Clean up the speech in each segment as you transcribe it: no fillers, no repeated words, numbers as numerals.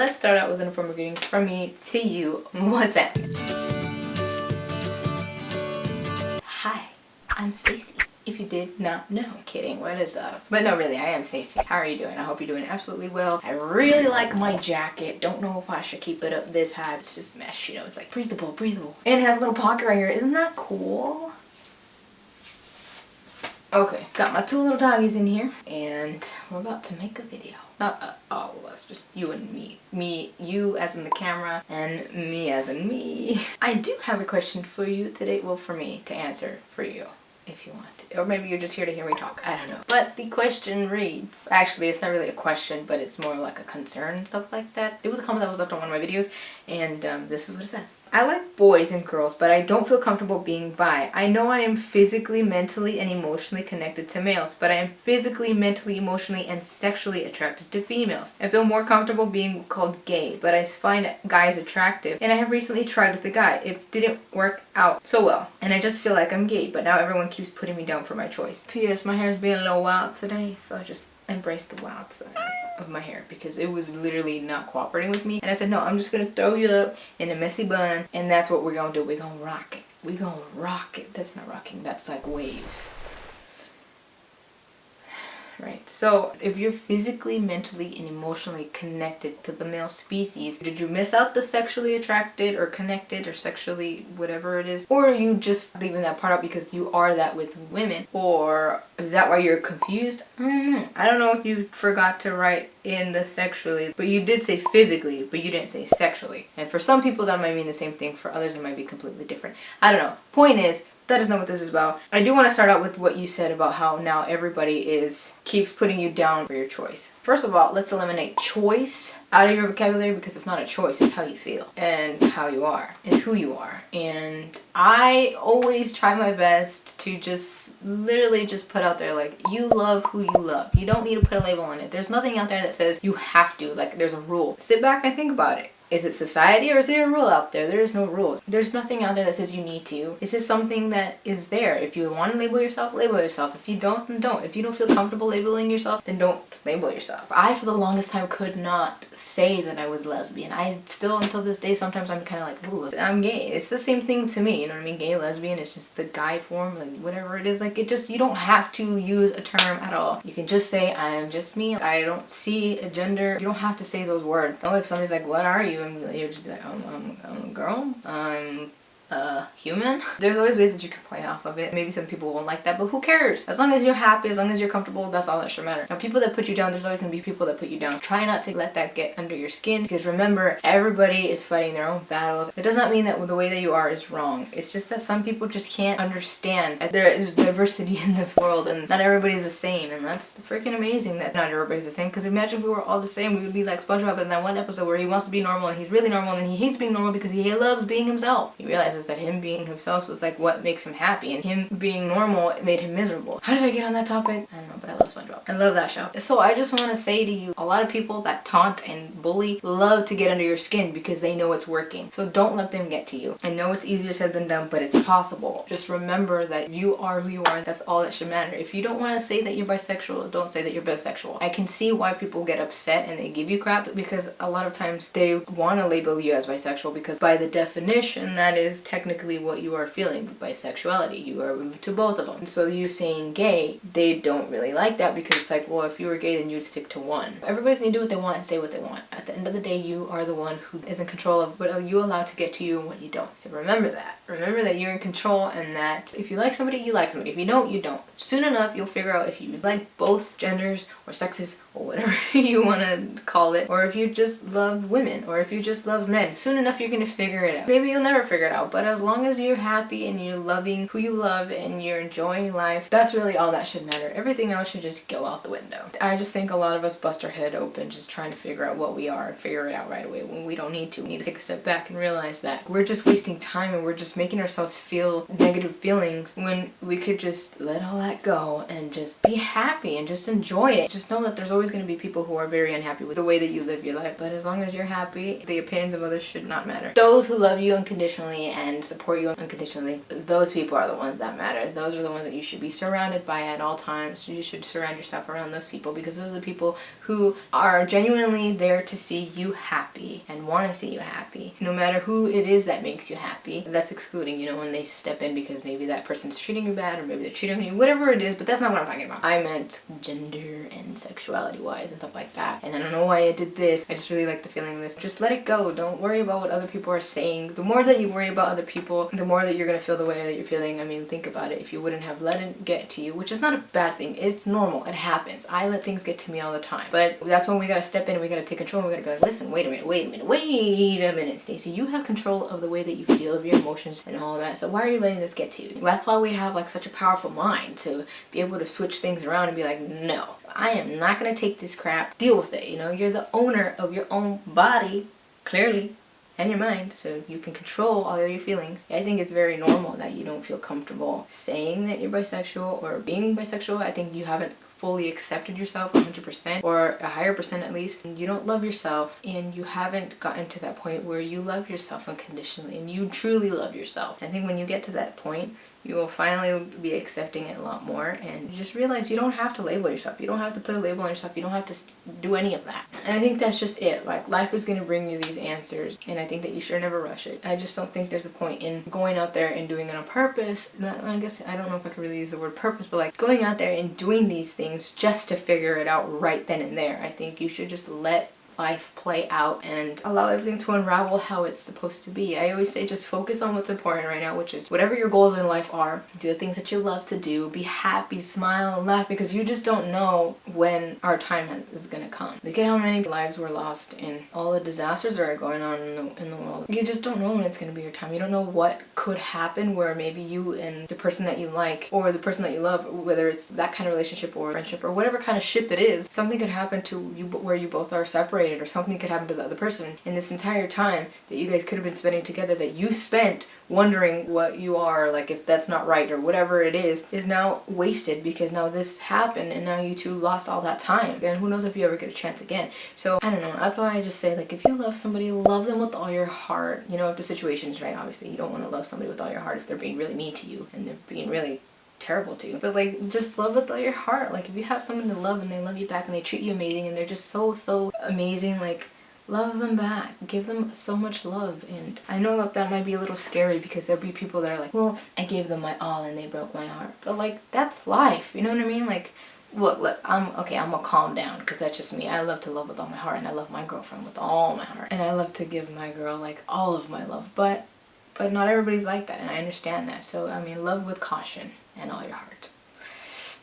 let's start out with an informal greeting from me to you. What's up? Hi, I'm Stacy. If you did not know. Kidding, what is up? But no, really, I am Stacy. How are you doing? I hope you're doing absolutely well. I really like my jacket. Don't know if I should keep it up this high. It's just mesh, you know, it's like breathable, breathable. And it has a little pocket right here. Isn't that cool? Okay, got my two little doggies in here, and we're about to make a video. Not all of us, just you and me. You as in the camera, and me as in me. I do have a question for you today, well, for me to answer for you, if you want to. Or maybe you're just here to hear me talk, I don't know. But the question reads, actually it's not really a question, but it's more like a concern and stuff like that. It was a comment that was left on one of my videos, and this is what it says. I like boys and girls, but I don't feel comfortable being bi. I know I am physically, mentally, and emotionally connected to males, but I am physically, mentally, emotionally, and sexually attracted to females. I feel more comfortable being called gay, but I find guys attractive, and I have recently tried with a guy. It didn't work out so well, and I just feel like I'm gay, but now everyone keeps putting me down for my choice. P.S. My hair's being a little wild today, so I just embrace the wild side of my hair because it was literally not cooperating with me, and I said no, I'm just gonna throw you up in a messy bun, and that's what we're gonna do. We're gonna rock it. We're gonna rock it. That's not rocking, that's like waves. Right, so if you're physically, mentally, and emotionally connected to the male species, did you miss out the sexually attracted or connected or sexually whatever it is? Or are you just leaving that part out because you are that with women? Or is that why you're confused? I don't know. I don't know if you forgot to write in the sexually, but you did say physically, but you didn't say sexually. And for some people that might mean the same thing, for others it might be completely different. I don't know. Point is, that is not what this is about. I do want to start out with what you said about how now everybody keeps putting you down for your choice. First of all, let's eliminate choice out of your vocabulary because it's not a choice, it's how you feel and how you are and who you are. And I always try my best to just literally just put out there like, you love who you love. You don't need to put a label on it. There's nothing out there that says you have to, like there's a rule. Sit back and think about it. Is it society or is there a rule out there? There is no rules. There's nothing out there that says you need to. It's just something that is there. If you want to label yourself, label yourself. If you don't, then don't. If you don't feel comfortable labeling yourself, then don't label yourself. I, for the longest time, could not say that I was lesbian. I still, until this day, sometimes I'm kind of like, ooh, I'm gay. It's the same thing to me, you know what I mean? Gay, lesbian, it's just the guy form, like whatever it is. Like it just, you don't have to use a term at all. You can just say, I am just me. I don't see a gender. You don't have to say those words. So if somebody's like, what are you? And you're just like, I'm a girl. I'm human. There's always ways that you can play off of it. Maybe some people won't like that, but who cares? As long as you're happy, as long as you're comfortable, that's all that should matter. Now, people that put you down, there's always gonna be people that put you down. Try not to let that get under your skin, because remember, everybody is fighting their own battles. It does not mean that the way that you are is wrong. It's just that some people just can't understand that there is diversity in this world and not everybody's the same, and that's freaking amazing that not everybody's the same, because imagine if we were all the same, we would be like SpongeBob in that one episode where he wants to be normal and he's really normal and he hates being normal because he loves being himself. He realizes that him being himself was like what makes him happy, and him being normal made him miserable. How did I get on that topic? I don't know, but I love SpongeBob. I love that show. So I just want to say to you, a lot of people that taunt and bully love to get under your skin because they know it's working. So don't let them get to you. I know it's easier said than done, but it's possible. Just remember that you are who you are, and that's all that should matter. If you don't want to say that you're bisexual, don't say that you're bisexual. I can see why people get upset and they give you crap, because a lot of times they want to label you as bisexual because by the definition that is technically what you are feeling. Bisexuality, you are to both of them. And so you saying gay, they don't really like that because it's like, well, if you were gay then you'd stick to one. Everybody's gonna do what they want and say what they want. At the end of the day, you are the one who is in control of what you allow to get to you and what you don't. So remember that. Remember that you're in control, and that if you like somebody, you like somebody. If you don't, you don't. Soon enough, you'll figure out if you like both genders or sexes or whatever you want to call it, or if you just love women, or if you just love men. Soon enough, you're gonna figure it out. Maybe you'll never figure it out, but as long as you're happy and you're loving who you love and you're enjoying life, that's really all that should matter. Everything else should just go out the window. I just think a lot of us bust our head open just trying to figure out what we are and figure it out right away when we don't need to. We need to take a step back and realize that we're just wasting time and we're just making ourselves feel negative feelings when we could just let all that go and just be happy and just enjoy it. Just know that there's always going to be people who are very unhappy with the way that you live your life, but as long as you're happy, the opinions of others should not matter. Those who love you unconditionally and support you unconditionally, those people are the ones that matter. Those are the ones that you should be surrounded by at all times. You should surround yourself around those people, because those are the people who are genuinely there to see you happy and want to see you happy, no matter who it is that makes you happy. That's excluding, you know, when they step in because maybe that person's treating you bad, or maybe they're cheating on you, whatever it is, but that's not what I'm talking about. I meant gender and sexuality wise and stuff like that. And I don't know why I did this. I just really like the feeling of this. Just let it go. Don't worry about what other people are saying. The more that you worry about other people, the more that you're gonna feel the way that you're feeling. I mean, think about it. If you wouldn't have let it get to you, which is not a bad thing, it's normal, it happens. I let things get to me all the time. But that's when we gotta step in and we gotta take control, and we gotta be like, listen, wait a minute, Stacy, you have control of the way that you feel, of your emotions and all that. So why are you letting this get to you? That's why we have like such a powerful mind, to be able to switch things around and be like, no, I am not gonna take this crap. Deal with it. You know, you're the owner of your own body, clearly, and your mind, so you can control all of your feelings. I think it's very normal that you don't feel comfortable saying that you're bisexual or being bisexual. I think you haven't fully accepted yourself 100%, or a higher percent at least. You don't love yourself, and you haven't gotten to that point where you love yourself unconditionally and you truly love yourself. I think when you get to that point, you will finally be accepting it a lot more, and you just realize you don't have to label yourself. You don't have to put a label on yourself. You don't have to do any of that. And I think that's just it. Like, life is going to bring you these answers, and I think that you should never rush it. I just don't think there's a point in going out there and doing it on purpose. I guess I don't know if I could really use the word purpose, but like going out there and doing these things just to figure it out right then and there. I think you should just let life play out and allow everything to unravel how it's supposed to be. I always say just focus on what's important right now, which is whatever your goals in life are. Do the things that you love to do. Be happy, smile, and laugh, because you just don't know when our time is gonna come. Look at how many lives were lost in all the disasters that are going on in the world. You just don't know when it's gonna be your time. You don't know what could happen where maybe you and the person that you like, or the person that you love, whether it's that kind of relationship or friendship or whatever kind of ship it is, something could happen to you where you both are separated, or something could happen to the other person. And this entire time that you guys could have been spending together, that you spent wondering what you are, like if that's not right or whatever it is now wasted, because now this happened and now you two lost all that time. And who knows if you ever get a chance again. So I don't know, that's why I just say, like, if you love somebody, love them with all your heart. You know, if the situation is right, obviously you don't want to love somebody with all your heart if they're being really mean to you and they're being really terrible to you. But like, just love with all your heart. Like, if you have someone to love and they love you back and they treat you amazing and they're just so amazing, like, love them back. Give them so much love. And I know that might be a little scary, because there'll be people that are like, well, I gave them my all and they broke my heart. But like, that's life, you know what I mean? Like, look, I'm gonna calm down, because that's just me. I love to love with all my heart, and I love my girlfriend with all my heart, and I love to give my girl like all of my love, but not everybody's like that, and I understand that. So I mean, love with caution and all your heart.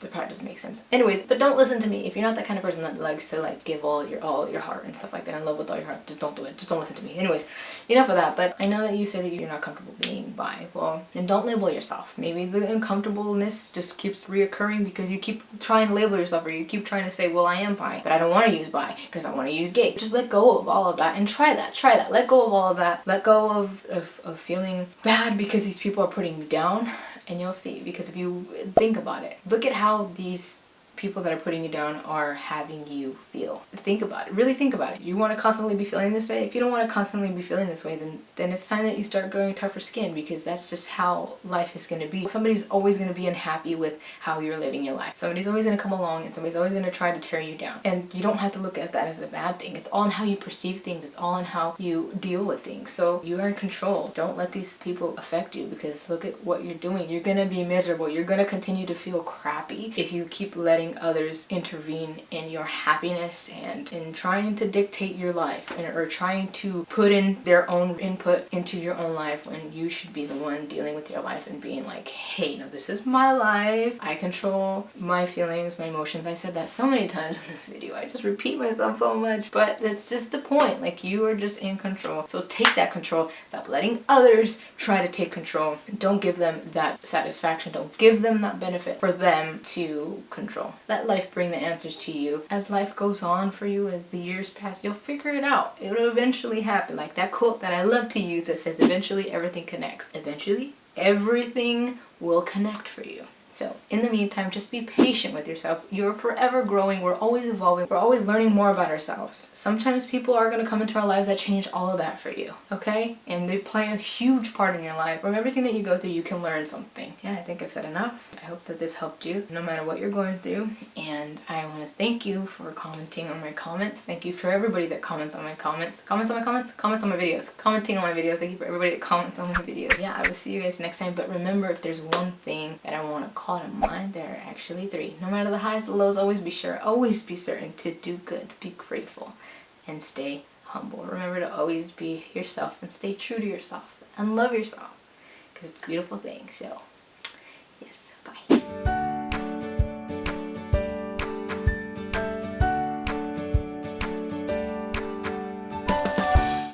The part doesn't make sense. Anyways, but don't listen to me. If you're not that kind of person that likes to like give all your heart and stuff like that and love with all your heart, just don't do it. Just don't listen to me. Anyways, enough of that. But I know that you say that you're not comfortable being bi. Well, then don't label yourself. Maybe the uncomfortableness just keeps reoccurring because you keep trying to label yourself, or you keep trying to say, well, I am bi, but I don't want to use bi because I want to use gay. Just let go of all of that and try that. Let go of all of that. Let go of feeling bad because these people are putting you down. And you'll see, because if you think about it, look at how these people that are putting you down are having you feel. Think about it. Really think about it. You want to constantly be feeling this way? If you don't want to constantly be feeling this way, then it's time that you start growing tougher skin, because that's just how life is going to be. Somebody's always going to be unhappy with how you're living your life. Somebody's always going to come along and somebody's always going to try to tear you down. And you don't have to look at that as a bad thing. It's all in how you perceive things. It's all in how you deal with things. So you are in control. Don't let these people affect you, because look at what you're doing. You're going to be miserable. You're going to continue to feel crappy if you keep letting others intervene in your happiness and in trying to dictate your life, or trying to put in their own input into your own life, when you should be the one dealing with your life and being like, hey, no, this is my life. I control my feelings, my emotions. I said that so many times in this video. I just repeat myself so much, but that's just the point. Like, you are just in control. So take that control. Stop letting others try to take control. Don't give them that satisfaction. Don't give them that benefit for them to control. Let life bring the answers to you. As life goes on for you, as the years pass, you'll figure it out. It'll eventually happen. Like that quote that I love to use that says, eventually everything connects. Eventually everything will connect for you. So in the meantime, just be patient with yourself. You're forever growing. We're always evolving. We're always learning more about ourselves. Sometimes people are going to come into our lives that change all of that for you, okay? And they play a huge part in your life. From everything that you go through, you can learn something. Yeah, I think I've said enough. I hope that this helped you no matter what you're going through. And I want to thank you for commenting on my comments. Thank you for everybody that comments on my comments. Comments on my comments? Comments on my videos. Commenting on my videos. Thank you for everybody that comments on my videos. Yeah, I will see you guys next time. But remember, if there's one thing that I want to call to mind, there are actually 3. No matter the highs, the lows, always be sure, always be certain to do good, be grateful, and stay humble. Remember to always be yourself and stay true to yourself and love yourself because it's a beautiful thing. So, yes, bye.